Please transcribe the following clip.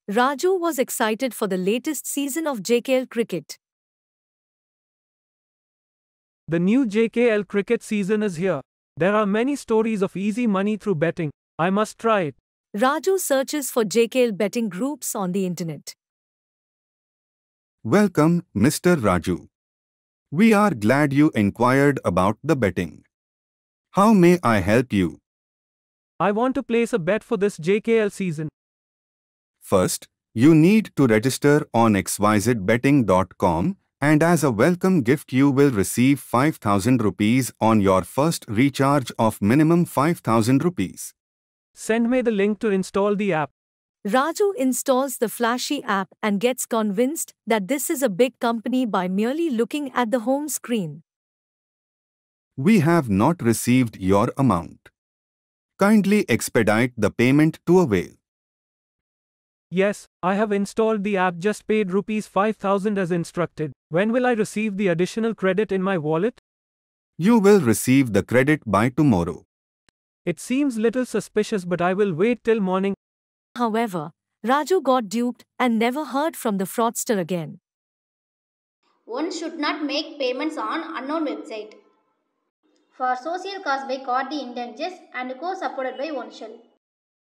Raju was excited for the latest season of JKL cricket. The new JKL cricket season is here. There are many stories of easy money through betting. I must try it. Raju searches for JKL betting groups on the internet. Welcome, Mr. Raju. We are glad you inquired about the betting. How may I help you? I want to place a bet for this JKL season. First, you need to register on xyzbetting.com, and as a welcome gift you will receive 5,000 rupees on your first recharge of minimum 5,000 rupees. Send me the link to install the app. Raju installs the flashy app and gets convinced that this is a big company by merely looking at the home screen. We have not received your amount. Kindly expedite the payment to avail. Yes, I have installed the app, just paid rupees 5,000 as instructed. When will I receive the additional credit in my wallet? You will receive the credit by tomorrow. It seems little suspicious, but I will wait till morning. However, Raju got duped and never heard from the fraudster again. One should not make payments on unknown website. For social cause by Kardey Intanges and co-supported by Oneshell.